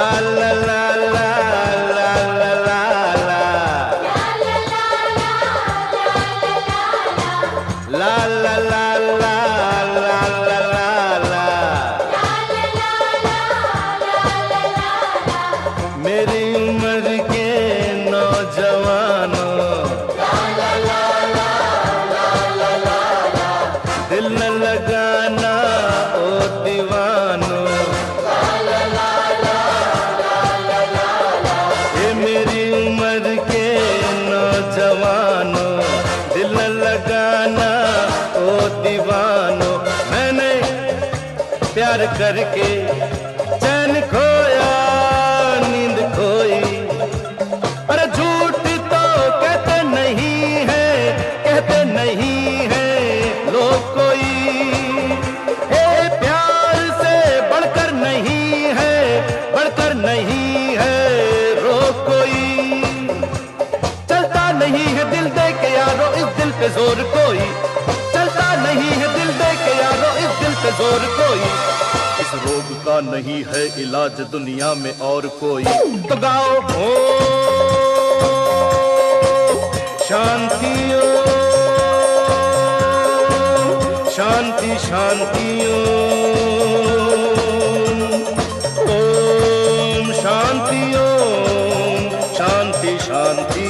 La la la la la la la la. La la la la la la la. मेरी उम्र के नौजवानों, दिल न लगाना ओ दीवानों। ये मेरी उम्र के नौजवानों, दिल न लगाना ओ दीवानों। मैंने प्यार करके चैन खोया, नींद खोई। अरे झूठ तो कहते नहीं है, कहते नहीं है लोग कोई। हे प्यार से बढ़कर नहीं है, बढ़कर नहीं है रोग कोई। चलता नहीं है दिल दे के यारो इस दिल पे जोर कोई। चलता नहीं है दिल दे के यारो इस दिल पे जोर कोई। इस रोग का नहीं है इलाज दुनिया में और कोई। तो गाओ ओ शांति ओ शांति शांति ओम शांति ओम शांति शांति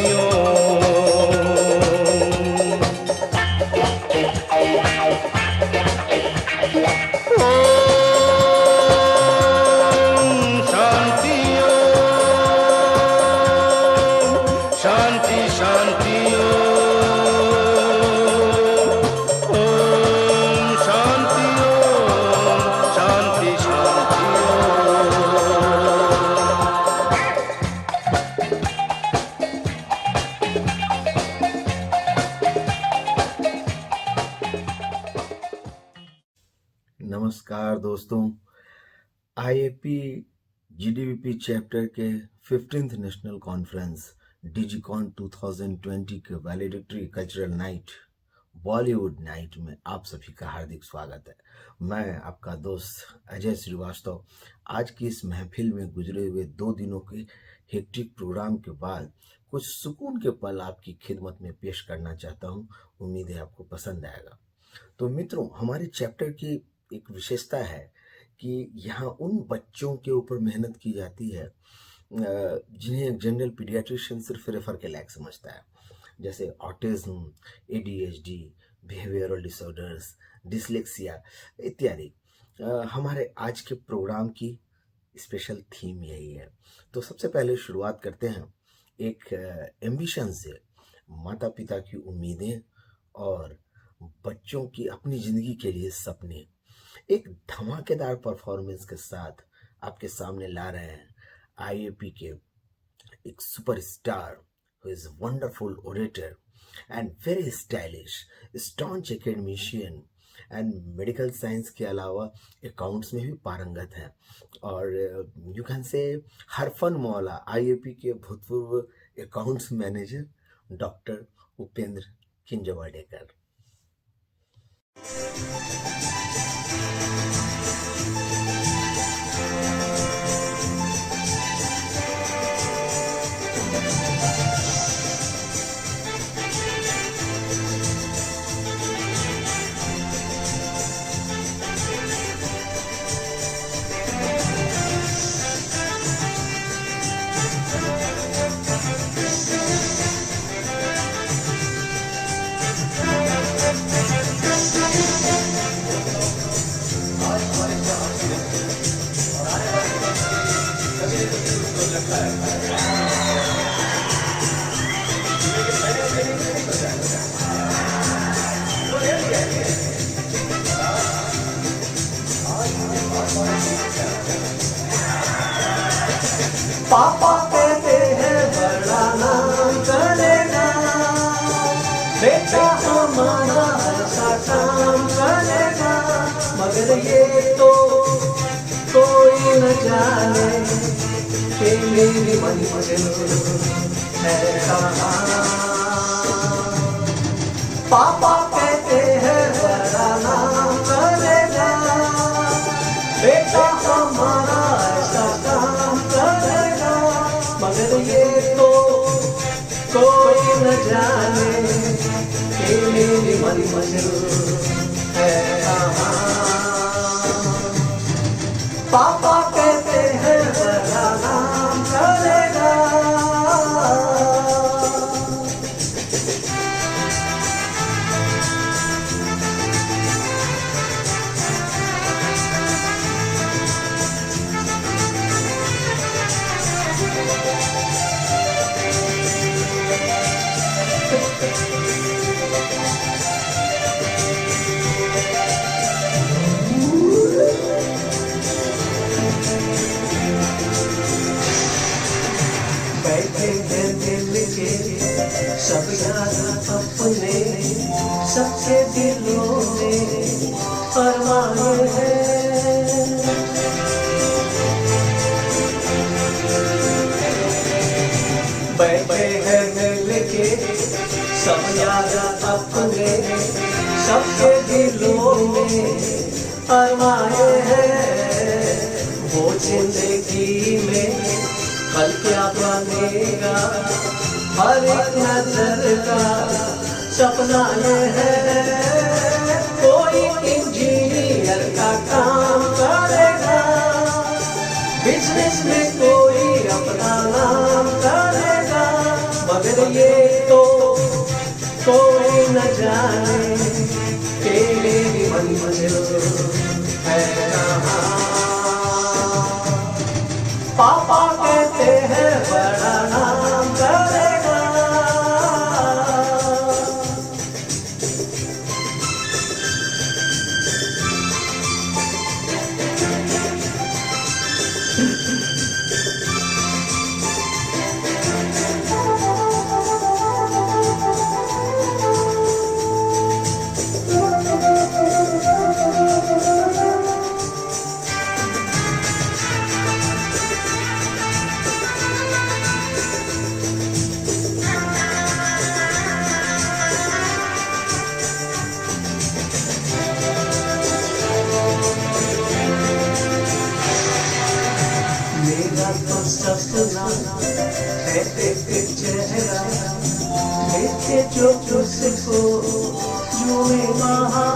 शांति शांति ओम शांति शांति शांति। नमस्कार दोस्तों, आईएपी जीडीवीपी चैप्टर के 15th नेशनल कॉन्फ्रेंस डिजिकॉन 2020 के वैलेडिक्टरी कल्चरल नाइट बॉलीवुड नाइट में आप सभी का हार्दिक स्वागत है। मैं आपका दोस्त अजय श्रीवास्तव आज की इस महफिल में गुजरे हुए 2 दिनों के हेक्टिक प्रोग्राम के बाद कुछ सुकून के पल आपकी खिदमत में पेश करना चाहता हूं। उम्मीद है आपको पसंद आएगा। तो मित्रों, हमारे चैप्टर की एक विशेषता है कि यहाँ उन बच्चों के ऊपर मेहनत की जाती है जिन्हें जनरल पीडियाट्रिशियन सिर्फ रेफर के लायक समझता है, जैसे autism, ADHD, behavioural disorders, dyslexia इत्यादि। हमारे आज के प्रोग्राम की स्पेशल थीम यही है। तो सबसे पहले शुरुआत करते हैं एक एम्बिशन से, माता पिता की उम्मीदें और बच्चों की अपनी ज़िंदगी के लिए सपने। एक धमाकेदार परफॉर्मेंस के साथ आपके सामने ला रहे हैं आईएपी के एक superstar who is wonderful orator and very stylish, staunch academician and medical science के अलावा अकाउंट्स में भी पारंगत हैं। और यू कैन से हरफन मौला, आईएपी के भूतपूर्व अकाउंट्स मैनेजर डॉक्टर उपेंद्र किंजवाडेकर। पापा कहते हैं बड़ा नाम करेगा, बेटा हमारा ऐसा काम करेगा, मगर ये तो कोई न जाने कि मेरी मंजिल है कहाँ। पापा कहते हैं बड़ा नाम करेगा, बेटा हमारा ऐसा काम करेगा, कोई न जाने कि मेरी मंजिल है कहाँ। पापा कहते हैं बड़ा नाम चलेगा। बैठे हैं दिल के सब यार अपने, सबके दिलों में फरमाए हैं। बैठे हैं दिल के सब यार अपने, सबके दिलों में फरमाए हैं। वो जिंदगी में कल क्या बनेगा, हर एक नजर का सपना ये है। कोई इंजीनियर का काम करेगा, बिजनेस में कोई अपना नाम करेगा। मगर ये तो कोई न जाने कि मेरी मंजिल है कहाँ। पापा कहते हैं बड़ा नाम करेगा। मेरा तो सपना है एक चेहरा देखे जो उसको जुए वहाँ।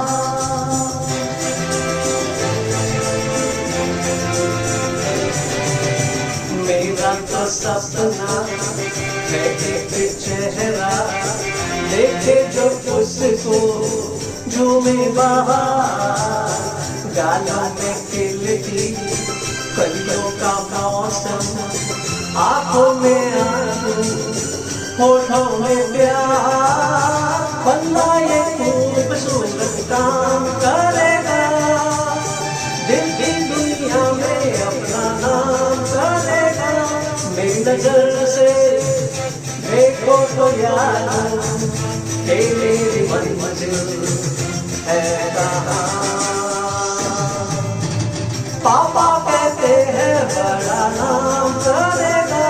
मेरा तो सपना है एक चेहरा देखे जो उसको जुए वहाँ। गालों में खिलती कलियों का मौसम, आंखों में आंसू, होठों में प्यार। बंदा ये खूबसूरत काम करेगा, दिल की दुनिया में अपना नाम करेगा। मेरी नजर से देखो तो यार कि मेरी मंजिल है कहाँ। पापा कहते हैं बड़ा नाम करेगा।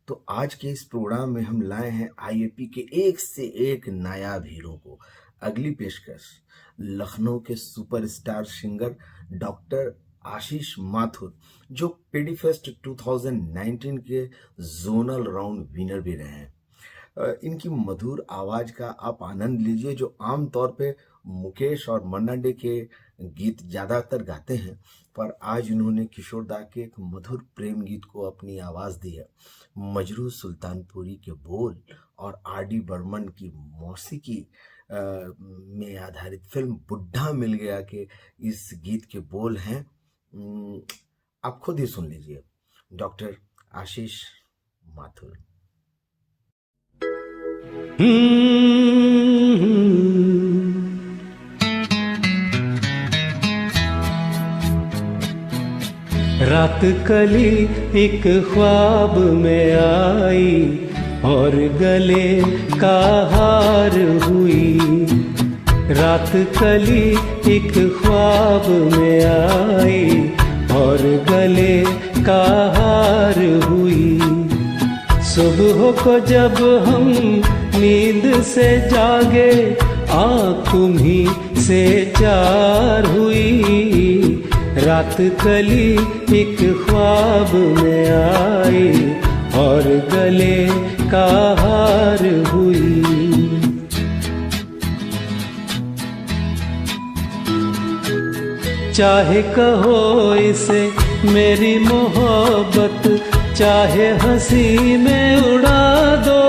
तो आज के इस प्रोग्राम में हम लाए हैं आईएपी के एक से एक नायाब हीरो को। अगली पेशकश लखनऊ के सुपरस्टार सिंगर डॉक्टर आशीष माथुर, जो पेडी फेस्ट 2019 के जोनल राउंड विनर भी रहे हैं। इनकी मधुर आवाज का आप आनंद लीजिए, जो आमतौर पे मुकेश और मन्ना डे के गीत ज़्यादातर गाते हैं, पर आज उन्होंने किशोर दा के एक मधुर प्रेम गीत को अपनी आवाज़ दी है। मजरू सुल्तानपुरी के बोल और आर.डी. बर्मन की मौसीकी में आधारित फिल्म बुढ़ा मिल गया के इस गीत के बोल हैं। आप खुद ही सुन लीजिए। डॉक्टर आशीष माथुर। रात कली एक ख्वाब में आई और गले का हार हुई। रात कली एक ख्वाब में आई और गले का हार हुई। सुबह को जब हम नींद से जागे आँख तुम्हीं से चार हुई। रात कली एक ख्वाब में आई और गले का हार हुई। चाहे कहो इसे मेरी मोहब्बत, चाहे हंसी में उड़ा दो।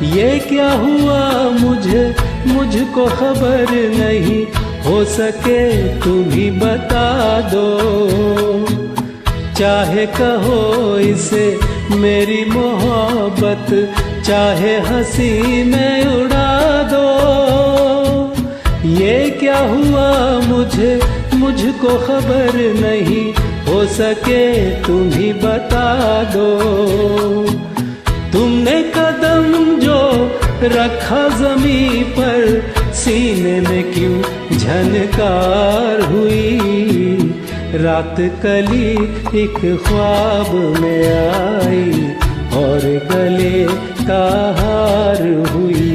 ये क्या हुआ मुझको खबर नहीं, हो सके तुम ही बता दो। चाहे कहो इसे मेरी मोहब्बत, चाहे हंसी में उड़ा दो। ये क्या हुआ मुझको खबर नहीं, हो सके तुम ही बता दो। तुमने कदम जो रखा जमीन पर, सीने में क्यों झनकार हुई। रात कली एक ख्वाब में आई और गले का हार हुई।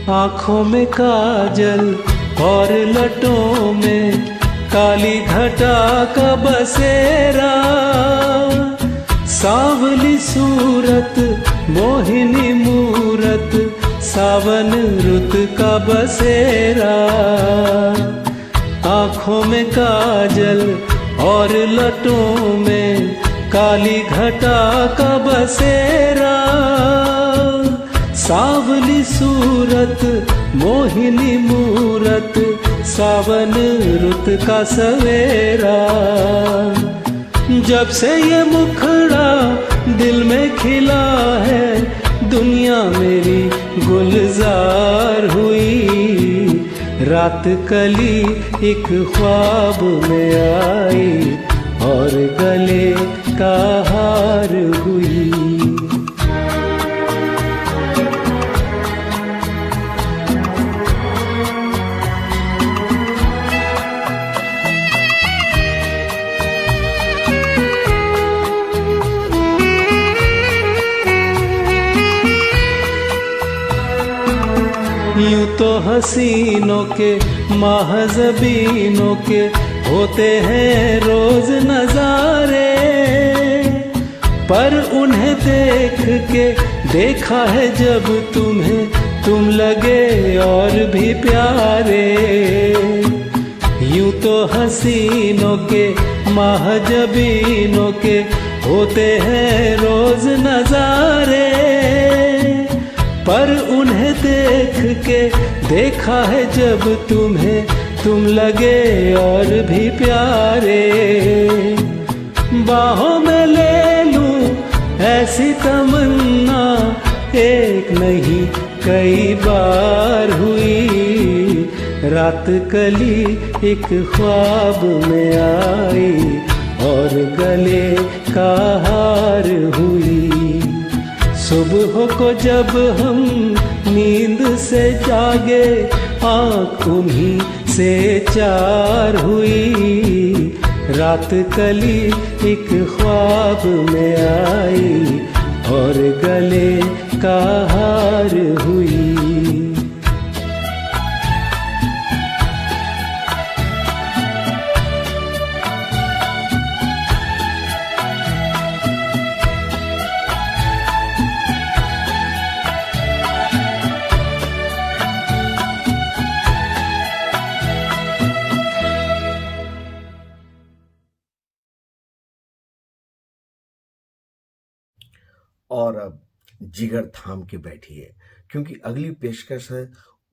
आँखों में काजल और लटों में काली घटा का बसेरा। सांवली सूरत मोहिनी मूरत, सावन रुत का बसेरा। आँखों में काजल और लटों में काली घटा का बसेरा। सांवली सूरत मोहिनी मूरत, सावन रुत का सवेरा। जब से ये मुखड़ा दिल में खिला है, दुनिया मेरी गुलजार हुई। रात कली एक ख्वाब में आई और गले का हार हुई। यूं तो हसीनों के महज़बीनों के होते हैं रोज नजारे, पर उन्हें देख के देखा है जब तुम्हें, तुम लगे और भी प्यारे। यूं तो हसीनों के महज़बीनों के होते हैं रोज नजारे, पर उन्हें देख के देखा है जब तुम्हें, तुम लगे और भी प्यारे। बाहों में ले लूं ऐसी तमन्ना, एक नहीं कई बार हुई। रात कली एक ख्वाब में आई और गले का हार हुई। सुबह को जब हम नींद से जागे, आँख तुम्हीं से चार हुई। रात कली एक ख्वाब में आई और गले का हार हुई। और अब जिगर थाम के बैठिए, क्योंकि अगली पेशकश है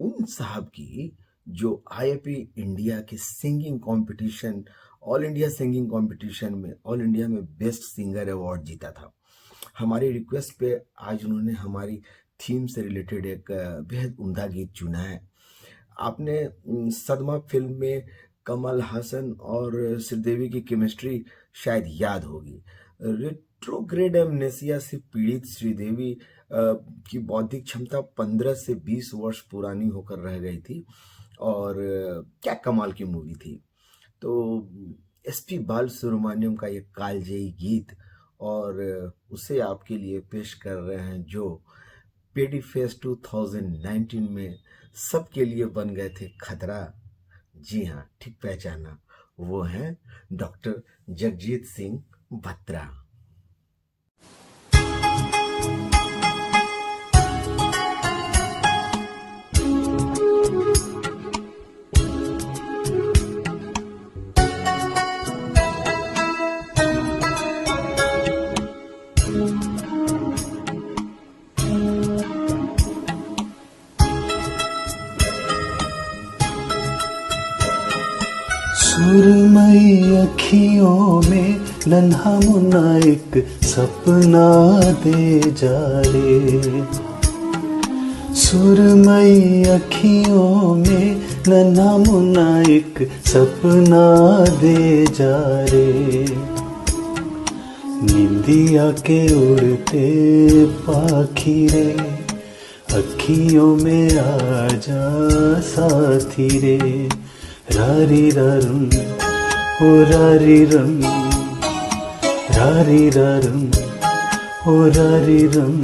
उन साहब की जो आईएपी इंडिया के singing competition all India singing competition में ऑल इंडिया में बेस्ट सिंगर अवार्ड जीता था। हमारी रिक्वेस्ट पे आज उन्होंने हमारी थीम से रिलेटेड एक बेहद उम्दा गीत चुना है। आपने सदमा फिल्म में कमल हासन और श्रीदेवी की केमिस्ट्री शायद याद होगी। रेट्रोग्रेड एमनेसिया से पीड़ित श्रीदेवी की बौद्धिक क्षमता 15 से 20 वर्ष पुरानी होकर रह गई थी और क्या कमाल की मूवी थी। तो एसपी बालसुब्रमण्यम का ये कालजयी गीत और उसे आपके लिए पेश कर रहे हैं जो पेडी फेस्ट 2019 में सबके लिए बन गए थे खतरा। जी हाँ, ठीक पहचाना, वो हैं डॉक्टर जगजीत सिंह बत्रा। सुरमई अखियों में नन्हा मुन्ना एक सपना दे जा रे। सुरमई अखियों में नन्हा मुन्ना एक सपना दे जा रे। निंदिया के उड़ते पाखी रे, अखियों में आ जा साथी रे। रारी रारुम ओ रारी रम, रारी रारुम ओ रारी रम।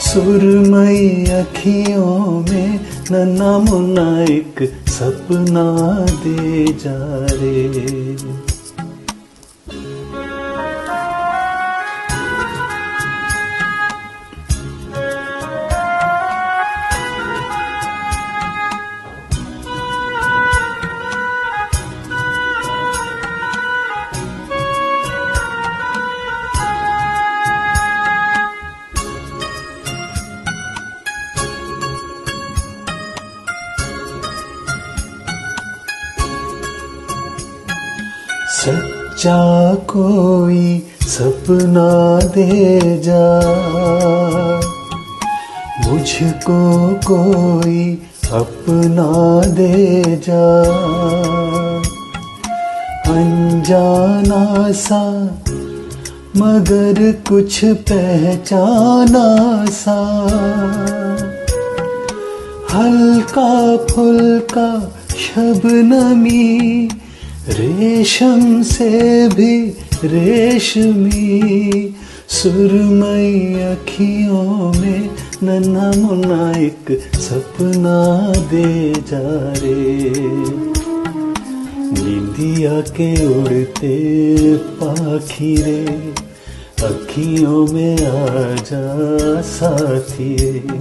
सुरमई अखियों में नन्हा मुन्ना एक सपना दे जा रे। सच्चा कोई सपना दे जा, मुझको कोई अपना दे जा। अनजाना सा मगर कुछ पहचाना सा, हल्का फुल्का शबनमी रेशम से भी रेशमी। सुरमई अखियों में नन्हा मुन्ना एक सपना दे जा रे। निंदिया के उड़ते पाखी रे, अखियों में आ जा साथी रे।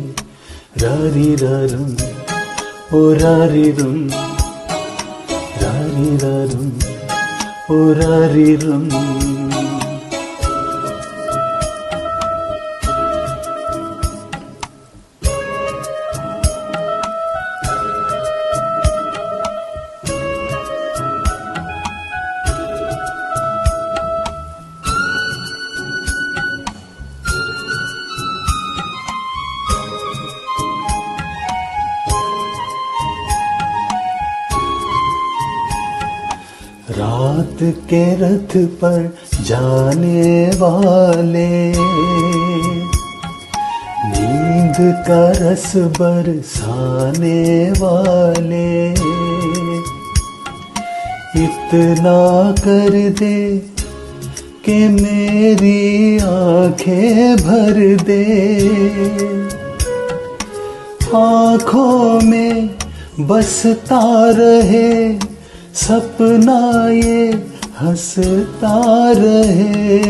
रारी रारुम ओ रारी रुम, रारी रारुम ओ रारी रुम। रात के रथ पर जाने वाले, नींद का रस बरसाने वाले। इतना कर दे कि मेरी आंखें भर दे, आंखों में बसता रहे सपना ये हंसता रहे।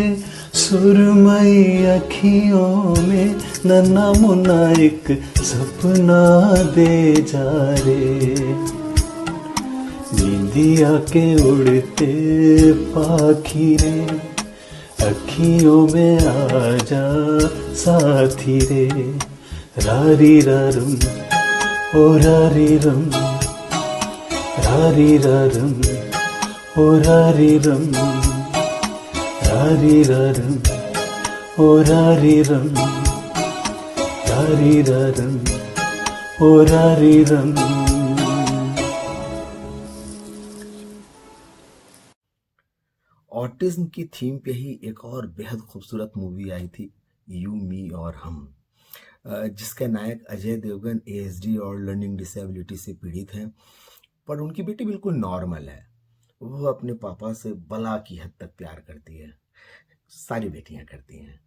सुरमई अखियों में नन्हा मुन्ना एक सपना दे जा रे। निंदिया के उड़ते पाखी रे, अखियों में आ जा साथी रे। रारी रारुम ओ रारी रम, रारी रारुम ओ रारी रम रारी रम, ओ रारी रम रारी रम, ओ रारी रम। ऑटिज्म की थीम पे ही एक और बेहद खूबसूरत मूवी आई थी, यू मी और हम, जिसका नायक अजय देवगन ASD और लर्निंग डिसेबिलिटी से पीड़ित हैं, पर उनकी बेटी बिल्कुल नॉर्मल है। वो अपने पापा से बला की हद तक प्यार करती है, सारी बेटियां करती हैं।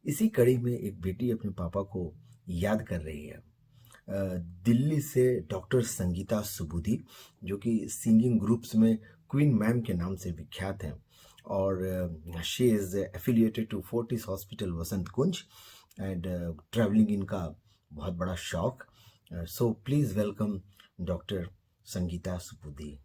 इसी कड़ी में एक बेटी अपने पापा को याद कर रही है। दिल्ली से डॉक्टर संगीता सुबुधी, जो कि सिंगिंग ग्रुप्स में क्वीन मैम के नाम से विख्यात हैं, और she is affiliated to Fortis hospital Vasant Kunj, and travelling इनका बहुत बड़ा शौक। So please welcome doctor Sangeeta Subudhi.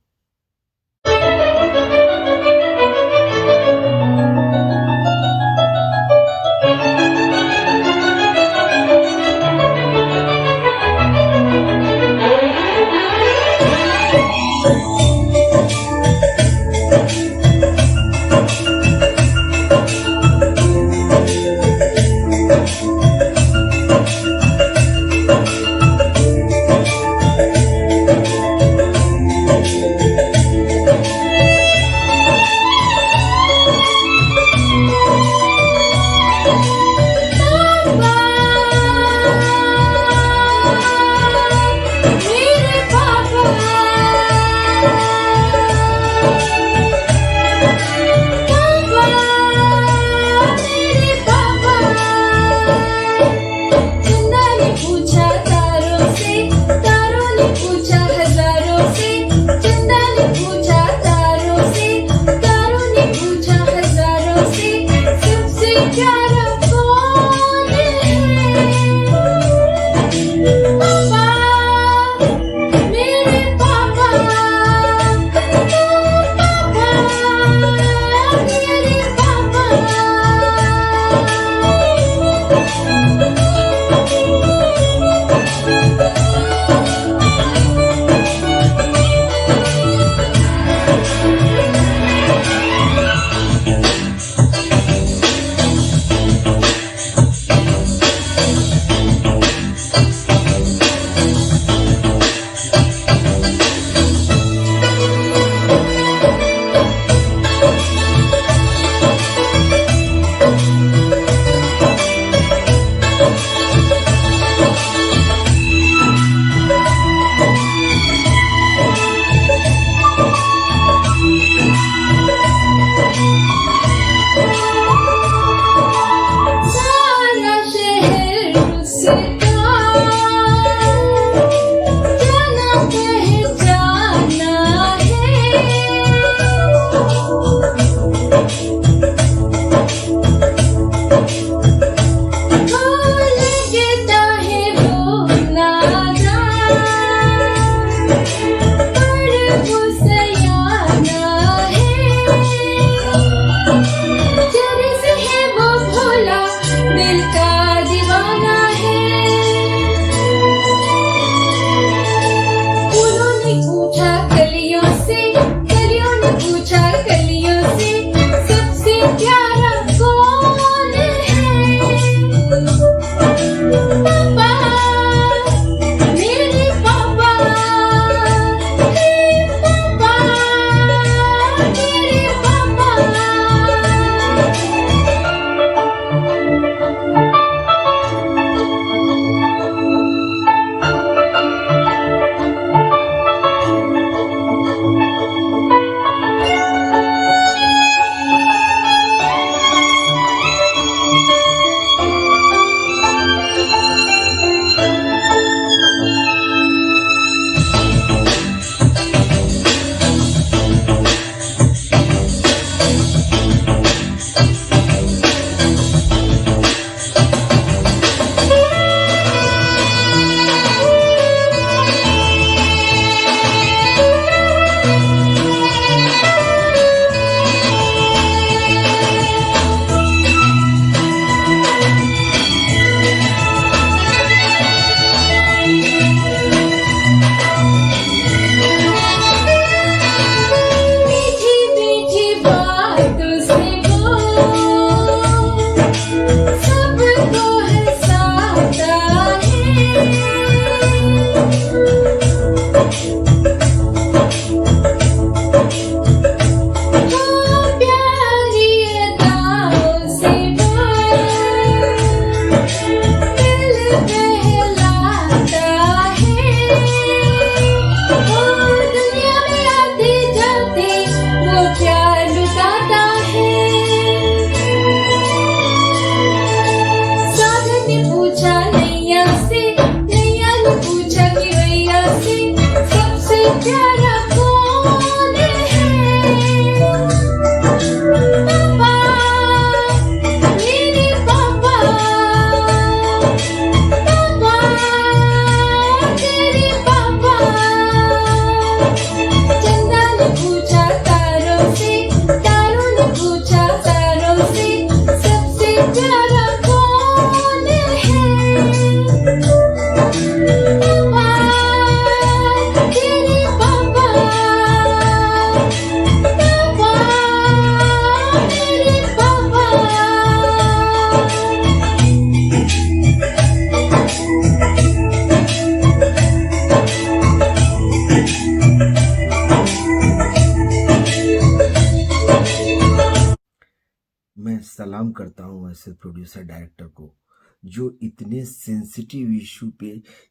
सलाम करता हूँ ऐसे प्रोड्यूसर डायरेक्टर को जो इतने सेंसिटिव इशू पे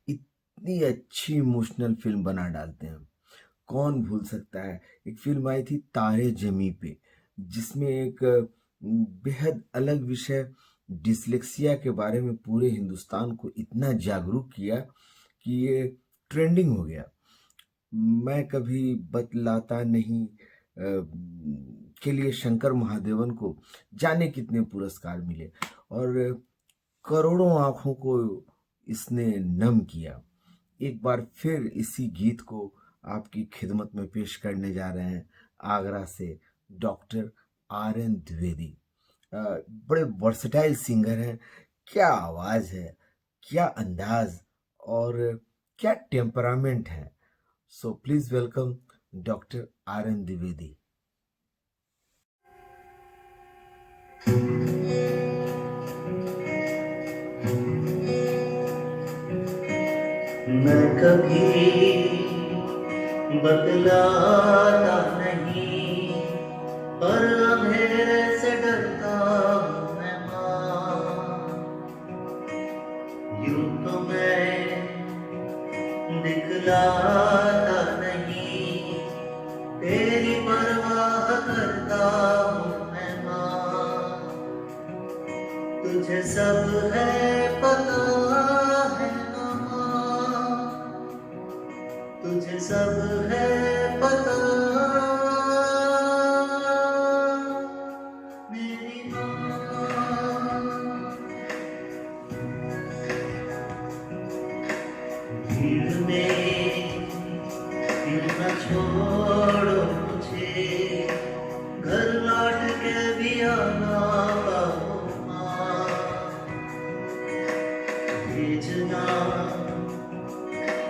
इतनी अच्छी इमोशनल फिल्म बना डालते हैं। कौन भूल सकता है, एक फिल्म आई थी तारे जमी पे, जिसमें एक बेहद अलग विषय डिसलेक्सिया के बारे में पूरे हिंदुस्तान को इतना जागरूक किया कि ये ट्रेंडिंग हो गया। मैं कभी बतलाता नहीं के लिए शंकर महादेवन को जाने कितने पुरस्कार मिले और करोड़ों आंखों को इसने नम किया। एक बार फिर इसी गीत को आपकी खिदमत में पेश करने जा रहे हैं आगरा से डॉक्टर RN द्विवेदी। बड़े वर्सेटाइल सिंगर हैं, क्या आवाज़ है, क्या अंदाज और क्या टेम्परामेंट है। So please welcome doctor RN Dwivedi. मैं कभी बतलाता नहीं, पर अंधेरे से डरता हूँ मैं माँ। यूं तो मैं दिखलाता नहीं, तेरी परवाह करता हूँ मैं माँ। तुझे सब है पता है ना माँ, तुझे सब है पता मेरी माँ। भीड़ में क्यों न छोड़ो मुझे, घर लौट के भी आना पाओ माँ। भेजना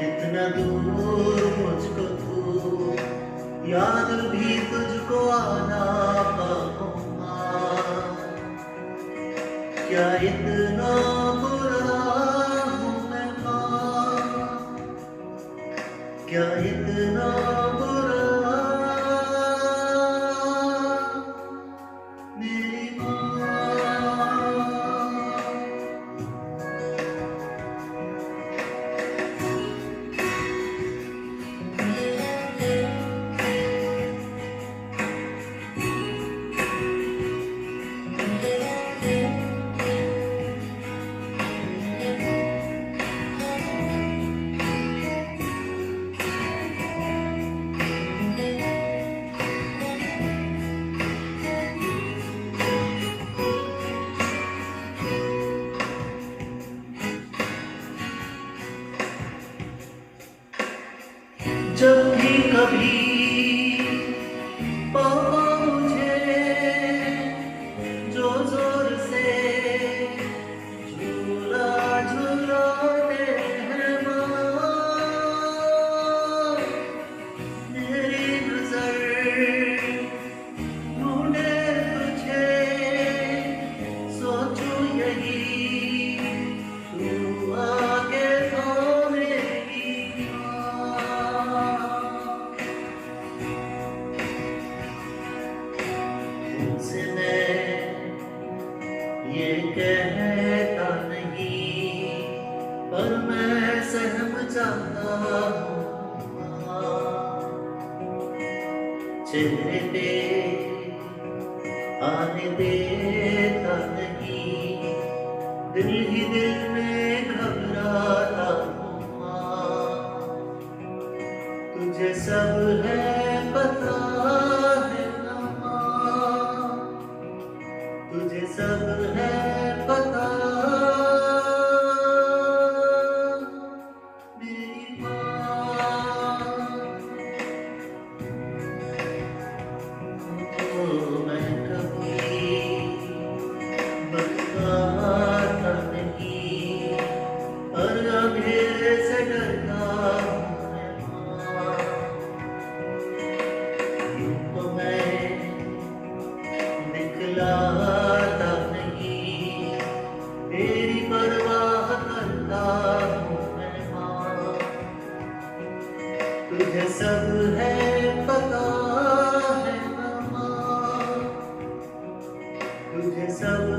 इतना दूर मुझको तू, याद भी तुझको आना पाओ माँ। क्या इतना बुरा हूँ मैं माँ, क्या इतना बुरा मेरी माँ। जब भी कभी पापा मुझे जो जोर से झूला झूलाते हैं माँ, मेरी नजर ढूंढे तुझे, सोचूं यही तू आके तो मेरी माँ। तुमसे मैं ये कहता नहीं, पर मैं सहम जाता हूँ माँ। चेहरे पे आने देता नहीं, दिल ही दिल में घबराता हूँ माँ। तुझे सब है पता है ना माँ, तुझे सब है पता मेरी माँ। ओ मैं कभी बतलाता नहीं, पर अंधेरे से डरता हूँ मैं माँ। यूं तो मैं दिखलाता नहीं, तेरी परवाह करता हूँ मैं माँ। तुझे सब है पता है ना माँ, तुझे सब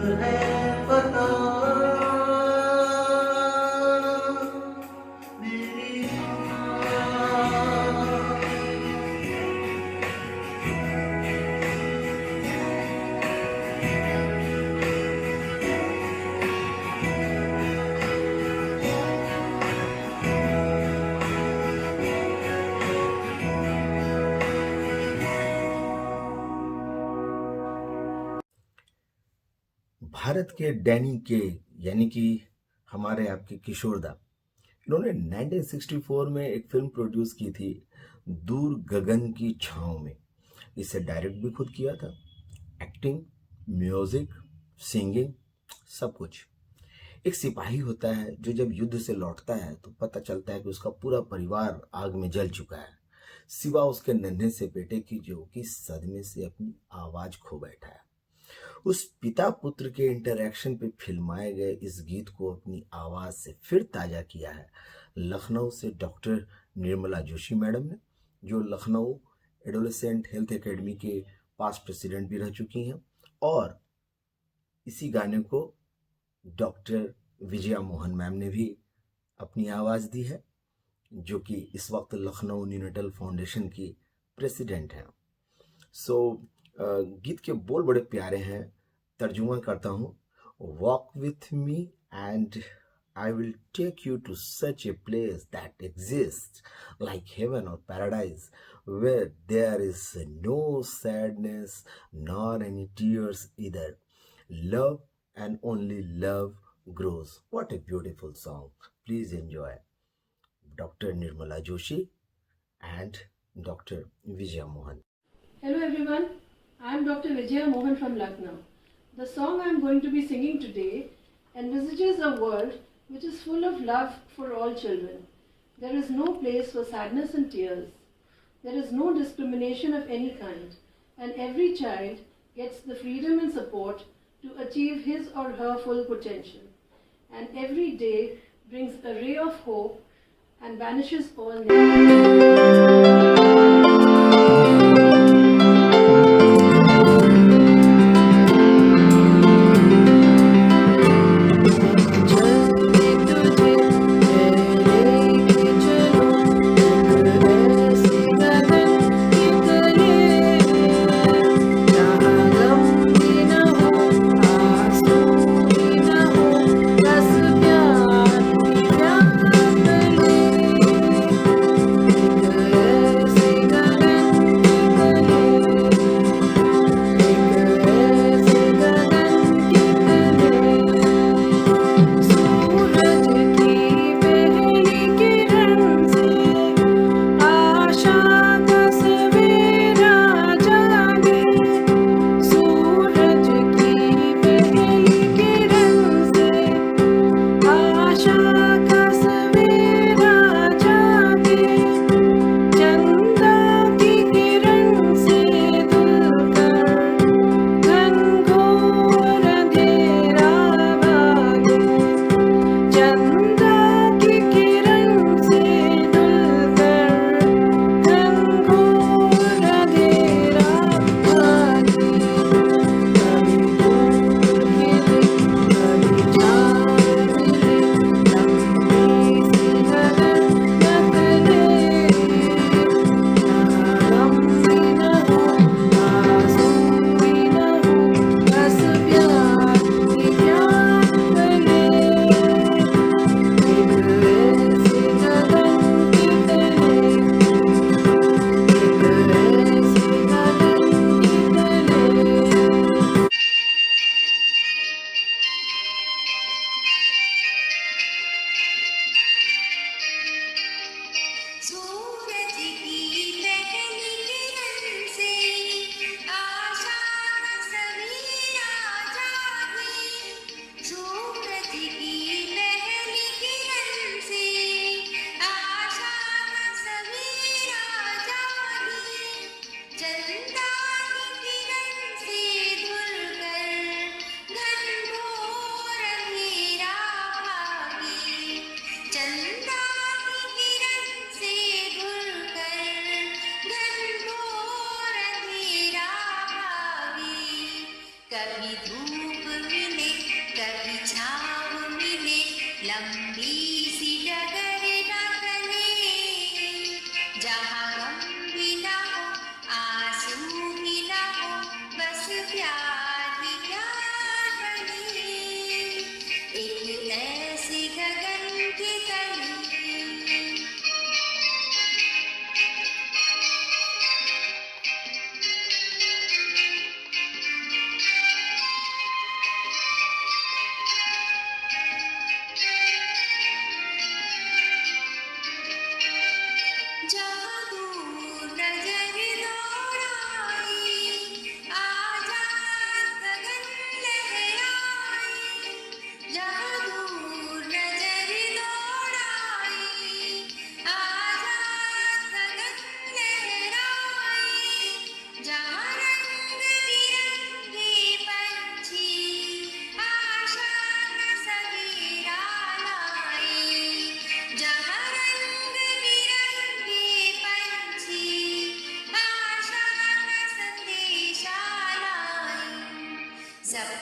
भारत के डैनी के यानी कि हमारे आपके किशोरदा, इन्होंने 1964 में एक फिल्म प्रोड्यूस की थी दूर गगन की छांव में। इसे डायरेक्ट भी खुद किया था। एक्टिंग, म्यूजिक, सिंगिंग, सब कुछ। एक सिपाही होता है जो जब युद्ध से लौटता है तो पता चलता है कि उसका पूरा परिवार आग में जल चुका है, सिवा उसके नन्हे से बेटे की जो कि सदमे से अपनी आवाज खो बैठा है। उस पिता पुत्र के इंटरैक्शन पे फिल्माए गए इस गीत को अपनी आवाज से फिर ताजा किया है लखनऊ से डॉक्टर निर्मला जोशी मैडम ने, जो लखनऊ एडोलेसेंट हेल्थ एकेडमी के पास्ट प्रेसिडेंट भी रह चुकी हैं। और इसी गाने को डॉक्टर विजया मोहन मैम ने भी अपनी आवाज दी है, जो कि इस वक्त लखनऊ न्यूनेटल फाउंडेशन की प्रेसिडेंट हैं। गीत के बोल बड़े प्यारे हैं। तर्जुमा करता हूँ। Walk with me and I will take you to such a place that exists like heaven or paradise, where there is no sadness nor any tears either. Love and only love grows. What a beautiful song. Please enjoy. Dr. Nirmala Joshi and Dr. Vijaya Mohan. Hello everyone, I am Dr. Vijaya Mohan from Lucknow. The song I am going to be singing today envisages a world which is full of love for all children. There is no place for sadness and tears. There is no discrimination of any kind, and every child gets the freedom and support to achieve his or her full potential. And every day brings a ray of hope and banishes all negativity.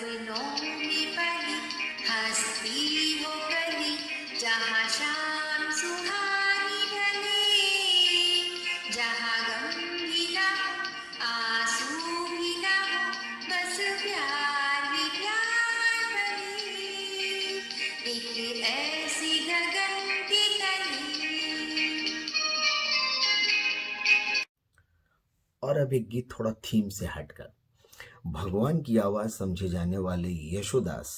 सपनों में पली हंसती वो गली जहाँ शाम सुहानी ढले, जहाँ गम भी ना हो आंसू भी ना हो, बस प्यार ही प्यार बने, एक ऐसी गगन की तली। और अब एक गीत थोड़ा थीम से हटकर, भगवान की आवाज समझे जाने वाले यशोदास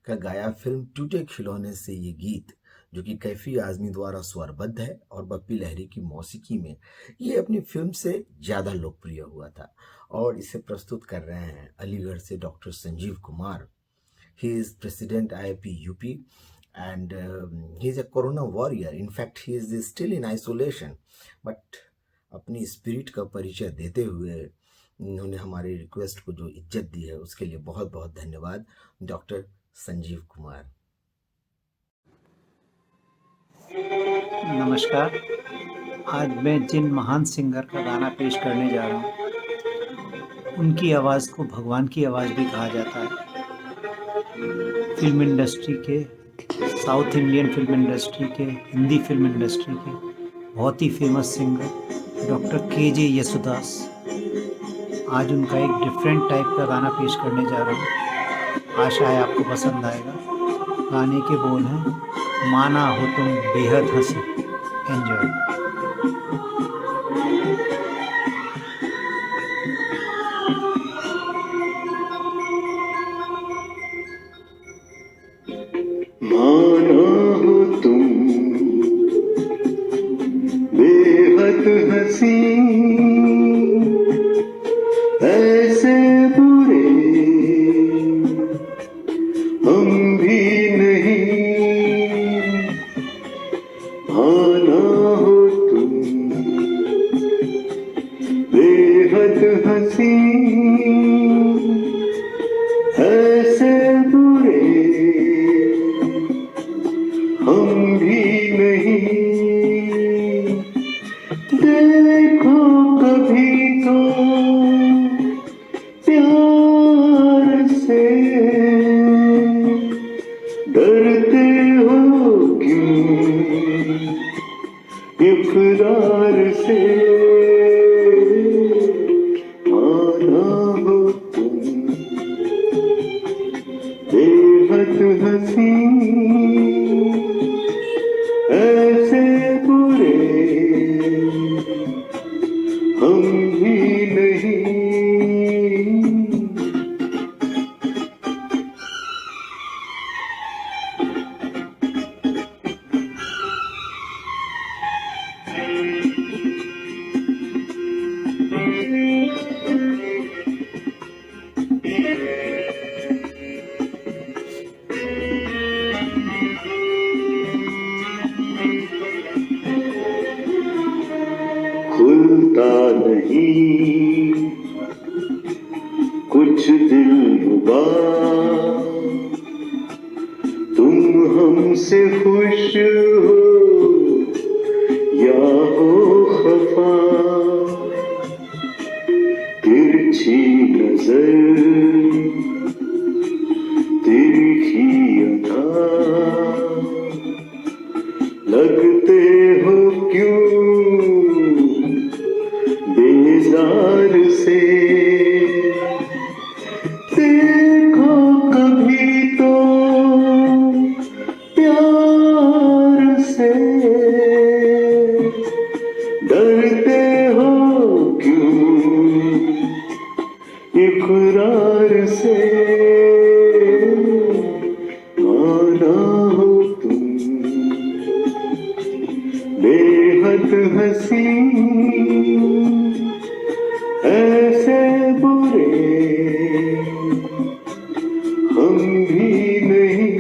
का गाया फिल्म टूटे खिलौने से ये गीत, जो कि कैफी आजमी द्वारा स्वरबद्ध है और बप्पी लहरी की मौसीकी में ये अपनी फिल्म से ज़्यादा लोकप्रिय हुआ था। और इसे प्रस्तुत कर रहे हैं अलीगढ़ से doctor Sanjeev Kumar. He is president IIP UP and he is a corona warrior. In fact, he is still in isolation, but अपनी स्पिरिट का परिचय देते हुए उन्होंने हमारी रिक्वेस्ट को जो इज्जत दी है उसके लिए बहुत बहुत धन्यवाद डॉक्टर संजीव कुमार। नमस्कार। आज मैं जिन महान सिंगर का गाना पेश करने जा रहा हूँ, उनकी आवाज़ को भगवान की आवाज़ भी कहा जाता है। फिल्म इंडस्ट्री के, साउथ इंडियन फिल्म इंडस्ट्री के, हिंदी फिल्म इंडस्ट्री के बहुत ही famous singer doctor KJ Yesudas. आज उनका एक डिफरेंट टाइप का गाना पेश करने जा रहा हूँ, आशा है आपको पसंद आएगा। गाने के बोल हैं, माना हो तुम बेहद हंसी। एंजॉय। माना हो तुम बेहद हंसी, ऐसे बुरे हम भी नहीं। माना हो तुम बेहद हंसी, ऐसे बुरे हम भी नहीं। देखो कभी तो प्यार से, डरते हो क्यों इकरार से। माना हो तुम बेहद हंसी, ऐसे बुरे हम भी नहीं। खुलता नहीं कुछ दिल रुबा, तुम हमसे खुश हो या हो खफा। तिरछी नजर तिरछी अदा, लगते हो क्यों बेजार से। देखो कभी तो प्यार से, डरते हो क्यों इकरार से। माना हो तुम बेहद हंसी, ऐसे बुरे हम भी नहीं।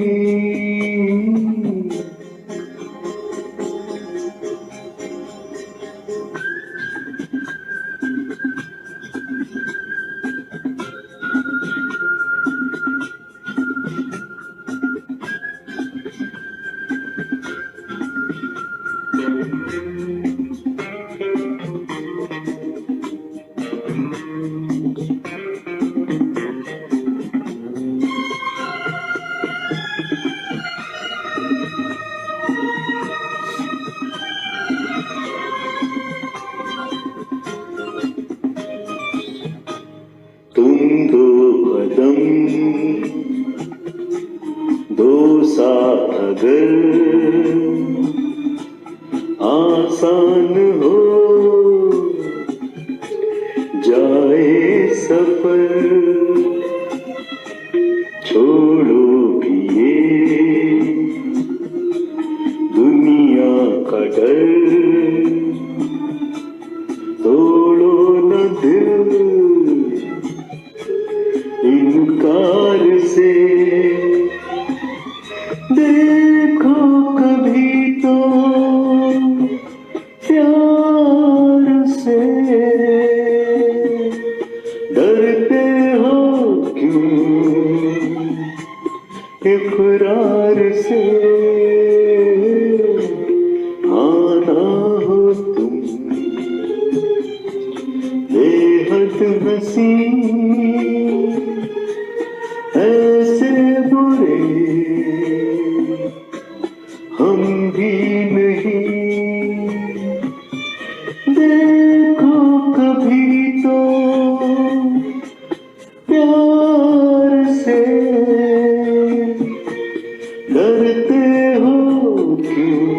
दो साथ अगर आसान हो जाए सफर, छोड़ो कि ये दुनिया का डर, तोड़ो न दिल इनकार से, देखो कभी तो प्यार से, डरते हो क्यों इकरार से, आना हो तुम बेहद हंसी, ऐसे बुरे हम भी नहीं, देखो कभी तो प्यार से, डरते हो क्यों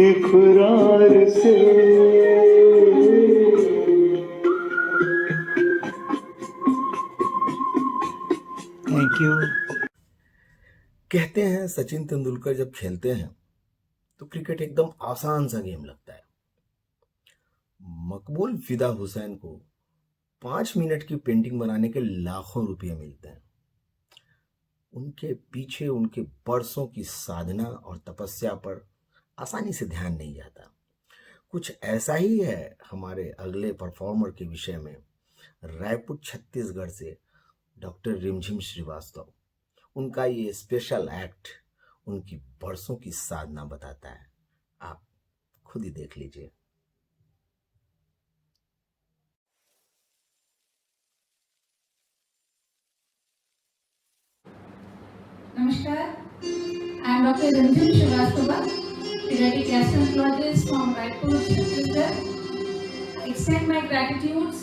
इकरार से। Thank you. कहते हैं सचिन तेंदुलकर जब खेलते हैं तो क्रिकेट एकदम आसान सा गेम लगता है। मकबूल फिदा हुसैन को 5 मिनट की पेंटिंग बनाने के लाखों रुपए मिलते हैं। उनके पीछे उनके बरसों की साधना और तपस्या पर आसानी से ध्यान नहीं जाता। कुछ ऐसा ही है हमारे अगले परफॉर्मर के विषय में। रायपुर छत्तीसगढ़ से डॉक्टर रिमझिम श्रीवास्तव, उनका ये स्पेशल एक्ट उनकी बरसों की साधना बताता है। आप खुद ही देख लीजिए। Namaskar, I am Dr. Ranjan Srivastava, pediatric gastroenterologist from Raipur, Chhattisgarh. I extend my gratitude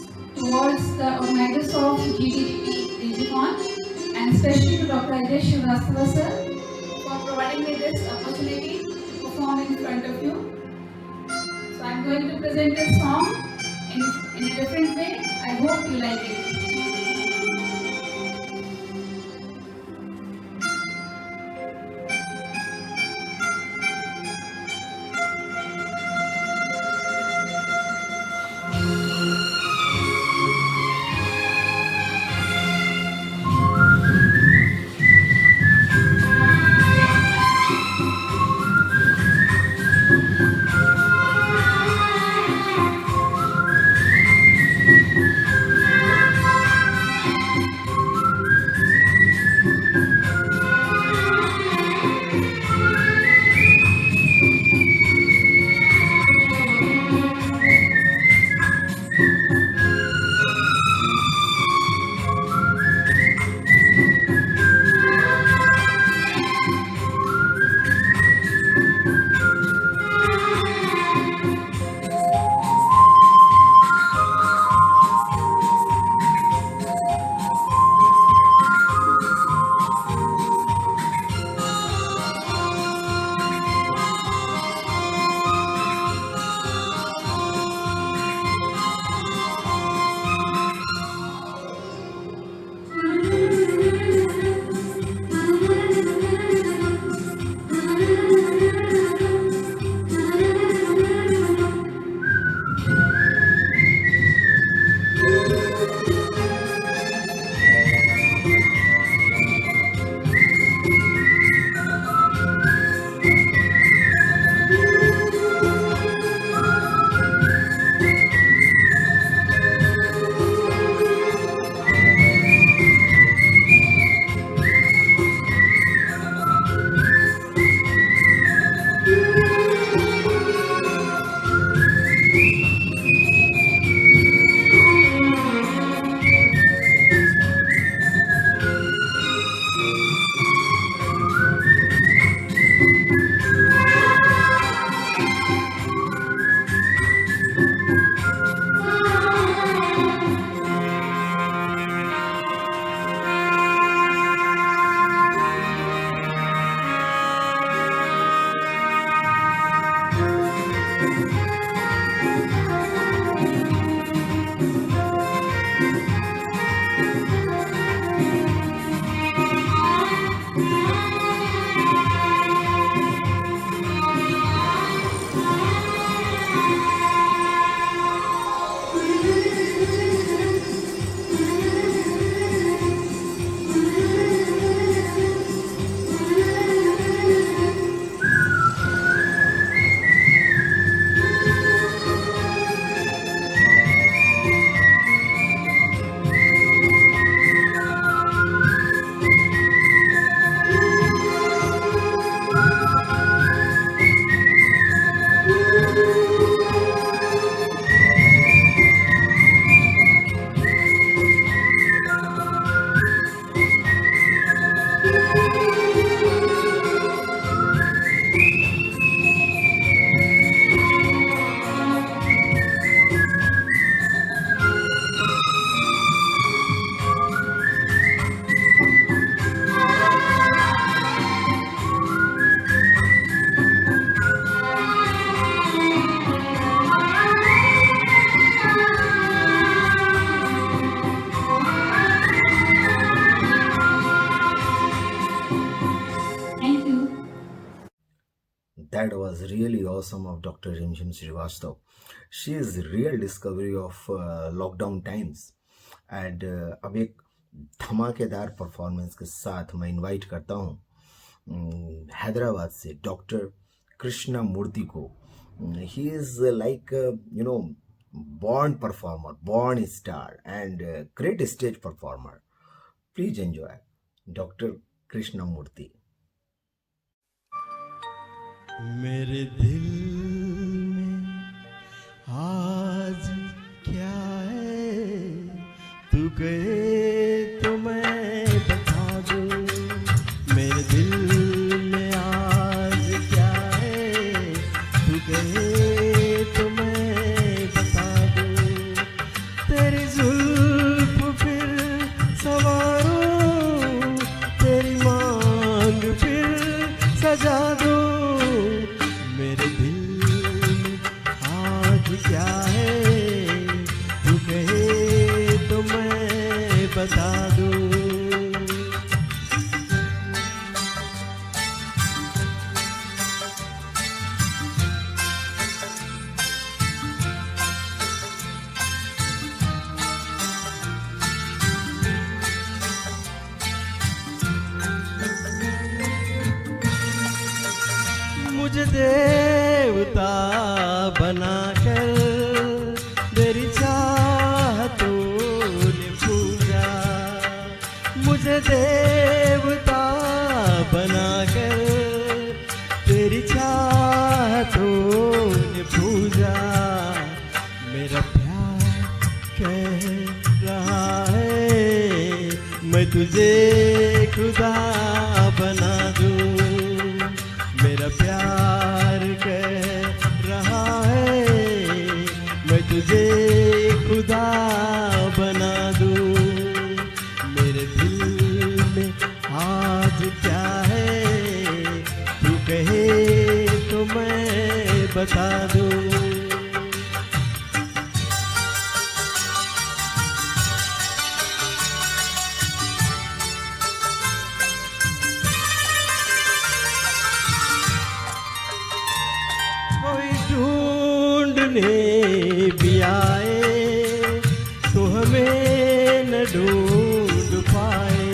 towards the organizers of GDP DigiCon and especially to Dr. Ajay Srivastava sir for providing me this opportunity to perform in front of you. So I am going to present this song in a different way. I hope you like it. That was really awesome of Dr. Rimjim Srivastav. She is the real discovery of lockdown times. And अब एक धमाकेदार performance के साथ मैं invite करता हूँ हैदराबाद से doctor Krishna मूर्ति को. He is like born performer, born star and great stage performer. Please enjoy Dr. Krishna Murthy. मेरे दिल में आज क्या है, तू गए तो मैं बता दूं. मेरे दिल में आज क्या है, तू गए तो मैं बता दूं. तेरी जुल्फ फिर सवारूं, तेरी मांग फिर सजा दूं. मेरे दिल में आज क्या है, तू कहे तो मैं बता दूं. मुझे देवता बनाकर तेरी चाहतों ने पूजा. मुझे देवता बनाकर तेरी चाहतों ने पूजा. मेरा प्यार कह रहा है, मैं तुझे खुदा बना दूं. मेरा प्यार कह रहा है, मैं तुझे खुदा बना दूं. मेरे दिल में आज क्या है, तू कहे तो मैं बता दूं. कोई ढूंढने भी आए तो हमें न ढूंढ पाए.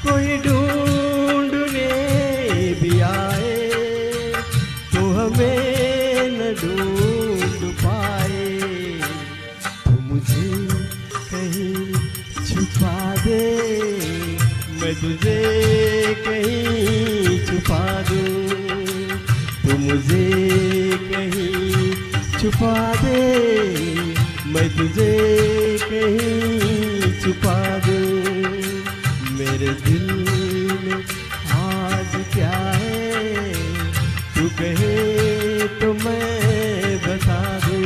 कोई ढूंढने भी आए तो हमें न ढूंढ पाए. तो मुझे कहीं छुपा दे, मैं तुझे कहीं छुपा दूं. तू मुझे कहीं छुपा दे, मैं तुझे कहीं छुपा दूं. मेरे दिल में आज क्या है, तू कहे तो मैं बता दूं.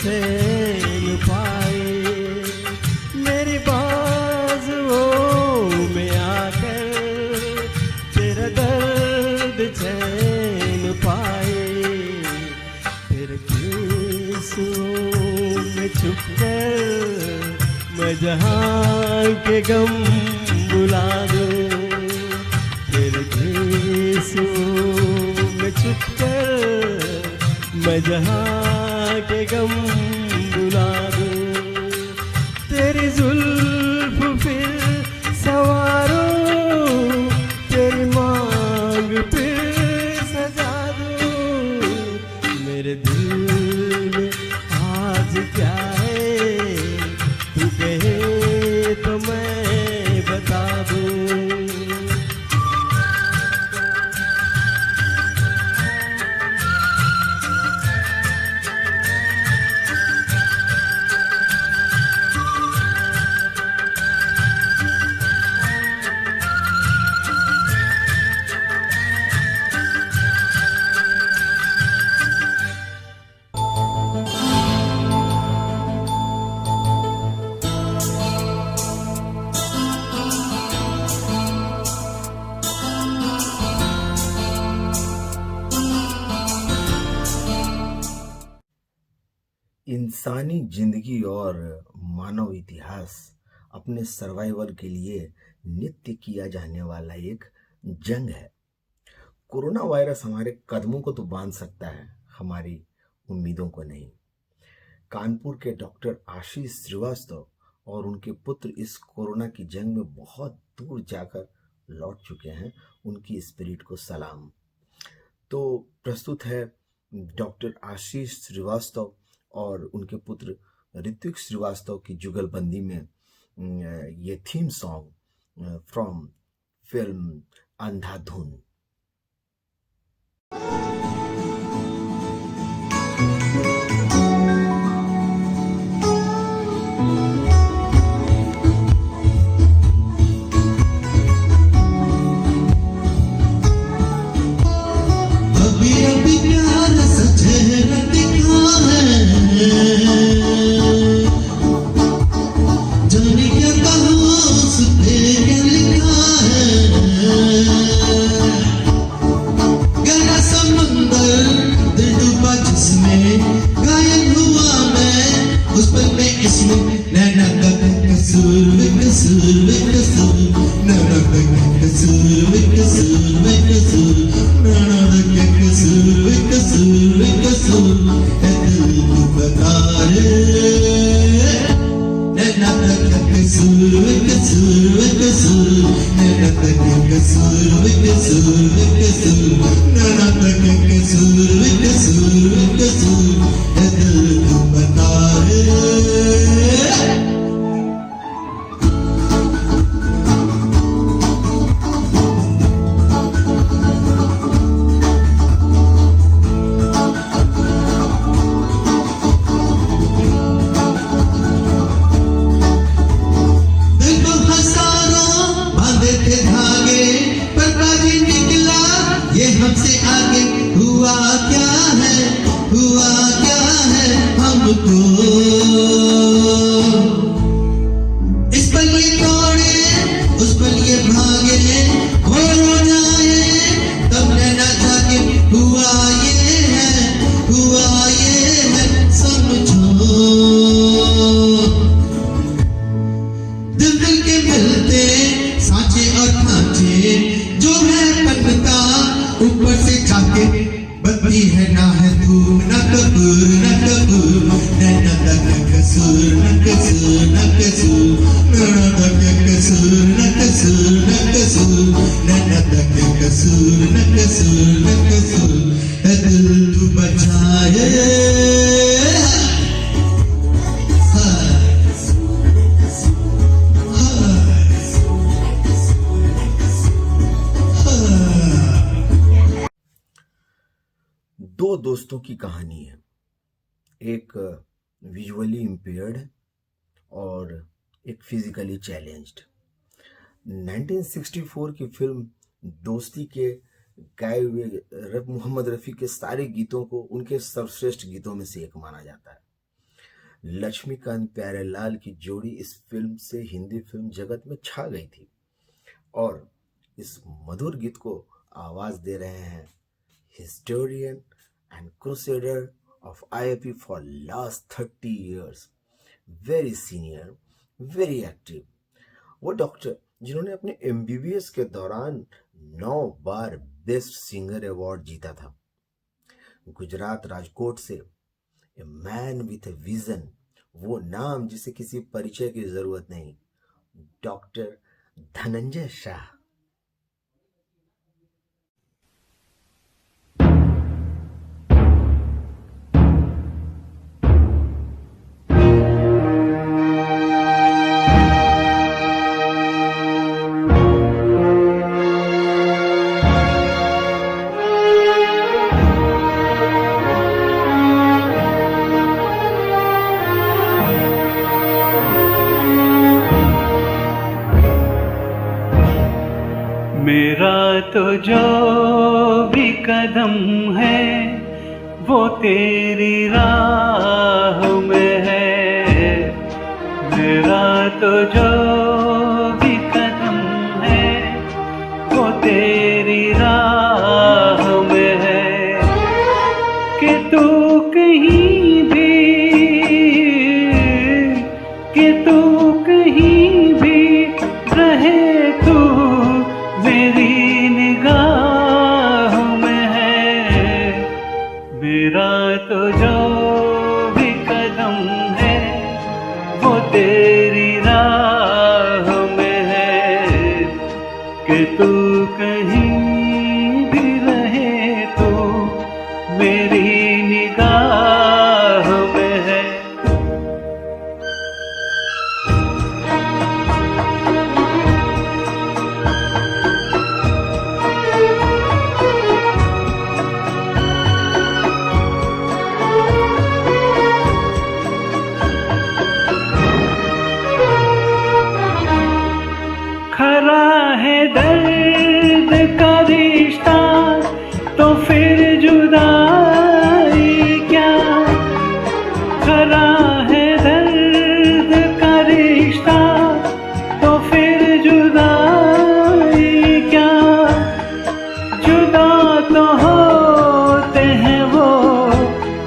चैन पाए, मेरी बाजुओं में आकर तेरा दर्द चैन पाए, तेरे केसों में छुपकर मैं जहां के गम बुला दूं, तेरे केसों में छुपकर मैं जहां के गम बुला दूं, तेरी जुल्फ फिर सवारो, तेरी मांग फिर सजा दूं, मेरे दिल में आज क्या है तू कहे तो मैं बता दूं। इंसानी जिंदगी और मानव इतिहास अपने सर्वाइवल के लिए नित्य किया जाने वाला एक जंग है। कोरोना वायरस हमारे कदमों को तो बांध सकता है, हमारी उम्मीदों को नहीं। कानपुर के डॉक्टर आशीष श्रीवास्तव और उनके पुत्र इस कोरोना की जंग में बहुत दूर जाकर लौट चुके हैं। उनकी स्पिरिट को सलाम। तो प्रस्तुत है डॉक्टर आशीष श्रीवास्तव और उनके पुत्र ऋत्विक श्रीवास्तव की जुगलबंदी में ये थीम सॉन्ग फ्रॉम फिल्म अंधाधुन। दो दोस्तों की कहानी है, एक विजुअली इम्पेयर्ड और एक फिजिकली चैलेंज्ड। 1964 की फिल्म दोस्ती के गाए हुए मोहम्मद रफ़ी के सारे गीतों को उनके सर्वश्रेष्ठ गीतों में से एक माना जाता है। लक्ष्मीकांत प्यारेलाल की जोड़ी इस फिल्म से हिंदी फिल्म जगत में छा गई थी। और इस मधुर गीत को आवाज दे रहे हैं historian and crusader of IAP for last 30 years, very senior, very active, वो डॉक्टर जिन्होंने अपने MBBS के दौरान 9 बार बेस्ट सिंगर अवार्ड जीता था। गुजरात राजकोट से a man with a vision, वो नाम जिसे किसी परिचय की जरूरत नहीं, डॉक्टर धनंजय शाह। मेरा तो जो भी कदम है वो तेरी राह में है। मेरा तो जो भी कदम है वो तेरी राह में है। कि तू कहीं भी, कि तू कहीं भी रहे, तू मेरी निगाह में है। मेरा तो जो भी कदम है वो तेरी राह में है। कि तू कहीं भी रहे, तू मेरी निगाह में है। खरा है दर्द का रिश्ता तो फिर जुदाई क्या। खरा है दर्द का रिश्ता तो फिर जुदाई क्या। जुदा तो होते हैं वो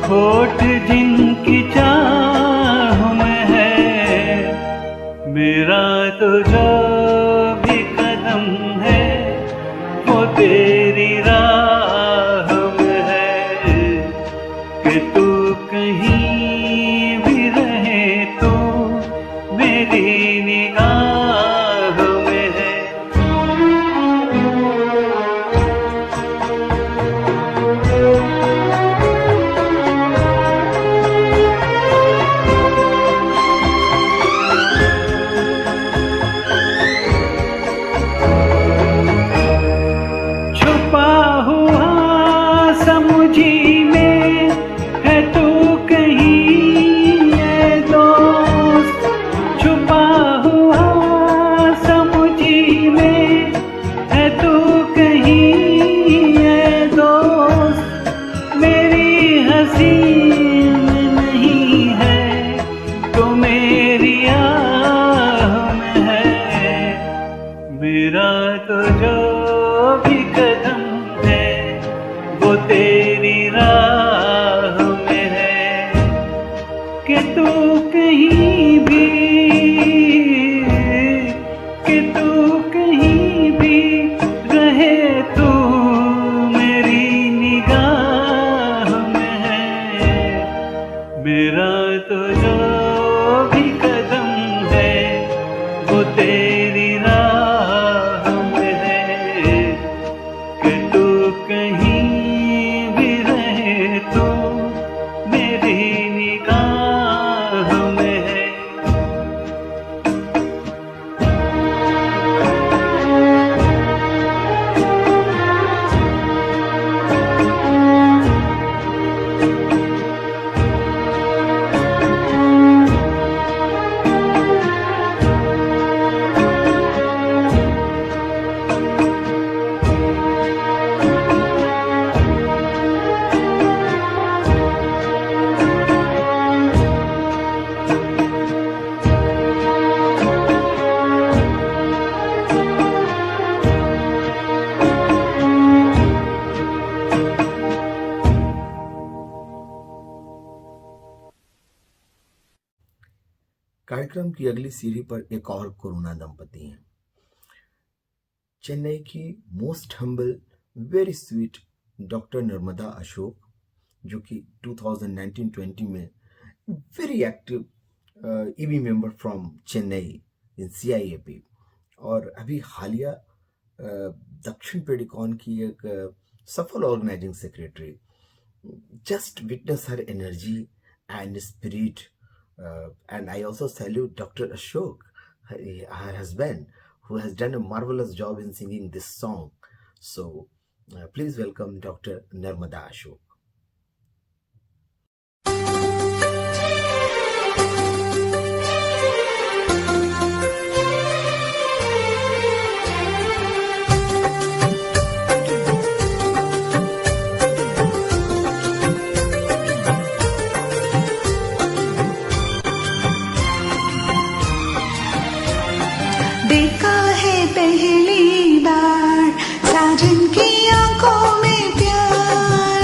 होठ जिनकी चाह में है। मेरा तो जो भी कदम है वो तेरी राह में है। कि तू कहीं भी रहे, तो मेरी निगाह में है। छुपा हुआ समुझी में है तू कहीं ये दोस्त। छुपा हुआ समुझी में है तू कहीं ये दोस्त। मेरी हंसी में नहीं है तो मेरी आह में है। मेरा तो जो भी कदम है वो तेरी राह में है। कि तू कहीं भी, कि तू कहीं भी रहे, तू मेरी निगाह में है। मेरा तो जो भी कदम है वो तेरी राह में है। कि कार्यक्रम की अगली सीढ़ी पर एक और कोरोना दंपति हैं। चेन्नई की most humble very sweet doctor Narmada Ashok, जो कि 2019-20 में very active EB member from Chennai in CIAP, और अभी हालिया दक्षिण पेडिकॉन की एक सफल organizing secretary. Just witness her energy and spirit, and I also salute Dr. Ashok, her husband, who has done a marvelous job in singing this song. So please welcome Dr. Narmada Ashok. देखा है पहली बार साजन की आंखों में प्यार,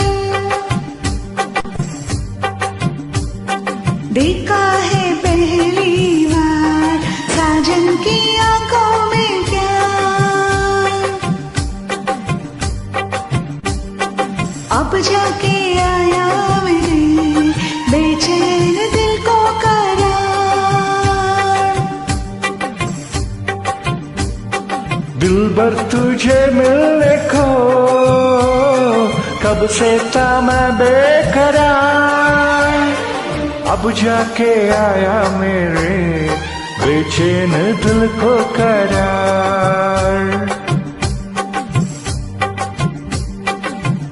देखा है पहली बार साजन की आंखों में प्यार, अब जाके आया मेरे बेचैन दिल को दिलबर तुझे मिलने को कब से था मैं बेकरार, अब जाके आया मेरे बेचैन दिल को करार।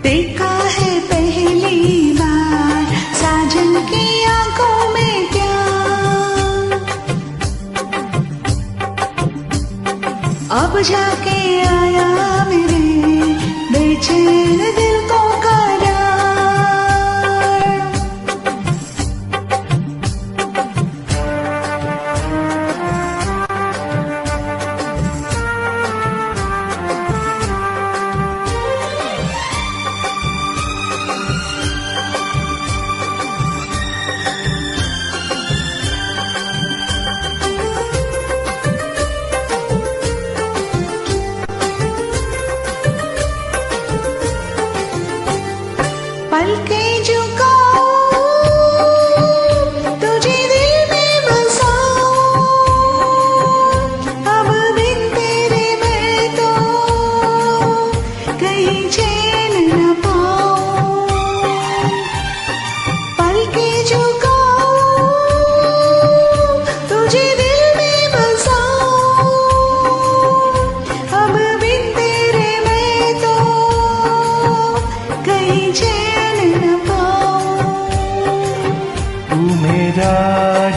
देखा है पहली बार साजन की आंखों में प्यार, अब जाके आया मेरे बेचैन दिल को करार। पलके झुकाऊं तुझे दिल में बसाऊं, अब बिन तेरे मैं तो कहीं चैन न पाऊं। पलके झुकाऊं तुझे दिल में बसाऊं, अब बिन तेरे मैं तो कहीं चैन न पाऊं। तू मेरा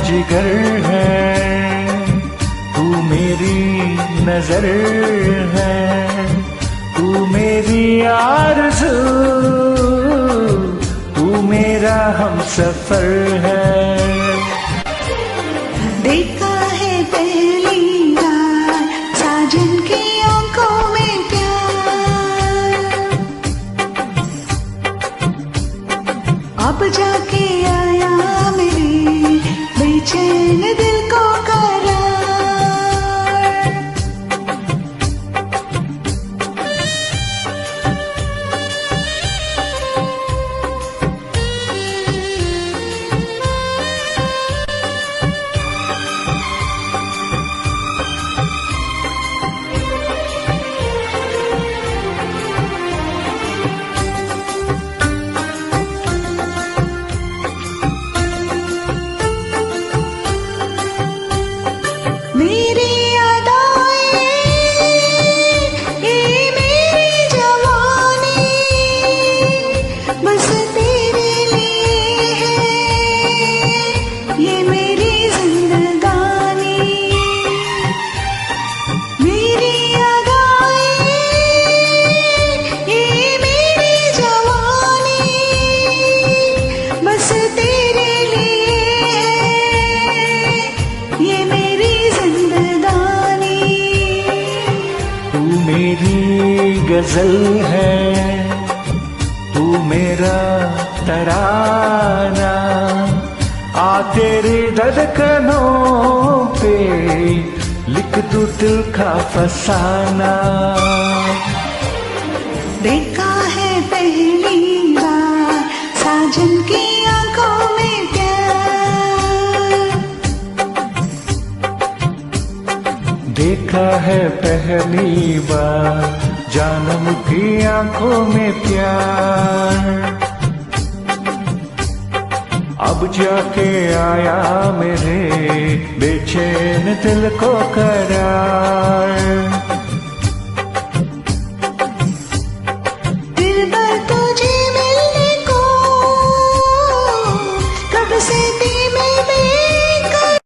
जिगर है, तू मेरी नजर है, तू मेरी आरज़ू, तू मेरा हमसफर है। देखा है पहली बार साजन की आंखों में प्यार, अब जाके आया मेरे बेचैन दिल को करार। मेरी अदाएं, ये मेरी जवानी, बस तेरे लिए है ये मेरी जिंदगानी। मेरी अदाएं, ये मेरी जवानी, बस तेरे लिए है ये मेरी जिंदगानी। तू मेरी गजल है, तू मेरा तराना, आ तेरे धड़कनों पे लिख दूं दिल का फसाना। देखा है पहली बार साजन की आंखों में प्यार। देखा है पहली बार जानम की आंखों में प्यार। अब जाके आया मेरे बेचैन दिल को करार। दिल भर तुझे मिलने को कब से थी मैं बेकरार।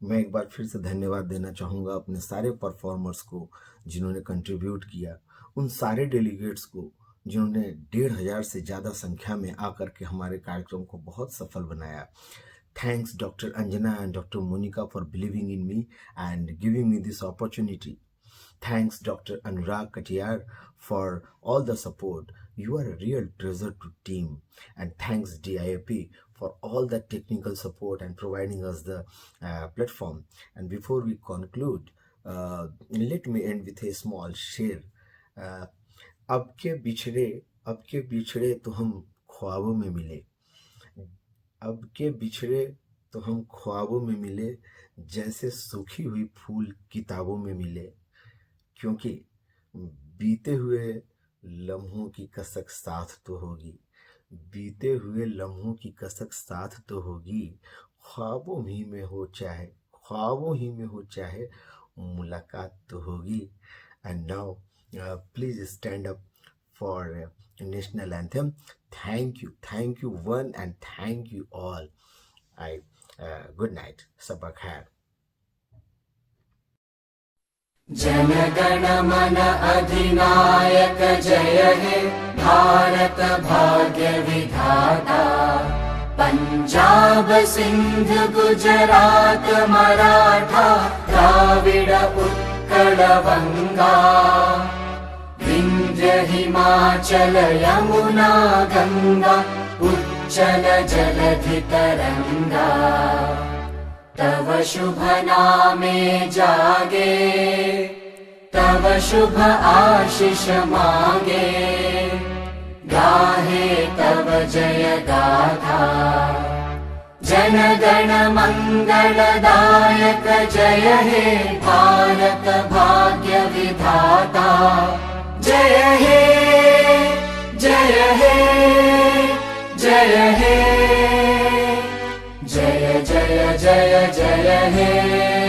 मैं एक बार फिर से धन्यवाद देना चाहूँगा अपने सारे परफॉर्मर्स को जिन्होंने कंट्रीब्यूट किया, उन सारे डेलीगेट्स को जिन्होंने 1500 से ज़्यादा संख्या में आकर के हमारे कार्यक्रम को बहुत सफल बनाया। Thanks doctor Anjana and doctor Monika for believing in me and giving me this opportunity. Thanks Dr. Anurag Katiyar for all the support. You are a real treasure to team. And thanks DIAP for all the technical support and providing us the platform. And before we conclude, let me end with a small share. अब के बिछड़े तो हम ख्वाबों में मिले, अब के बिछड़े तो हम ख्वाबों में मिले, जैसे सूखी हुई फूल किताबों में मिले। क्योंकि बीते हुए लम्हों की कसक साथ तो होगी, बीते हुए लम्हों की कसक साथ तो होगी, ख्वाबों ही में हो चाहे मुलाकात तो होगी। And now please stand up for national anthem. Thank you one and thank you all. Good night. Sabha khair. जनगण मन अधिनायक जय हे भारत भाग्य विधाता। पंजाब सिंध गुजरात मराठा द्राविड़ उत्कल बंगा। विंध्य हिमाचल यमुना गंगा उच्चल जलधि तरंगा। तव शुभ नामे जागे, तव शुभ आशीष मांगे, गाहे तव जय गाथा। जन गण मंगलदायक जय हे भारत भाग्य विधाता। जय हे जय हे जय हे, जय जय जय जय हे।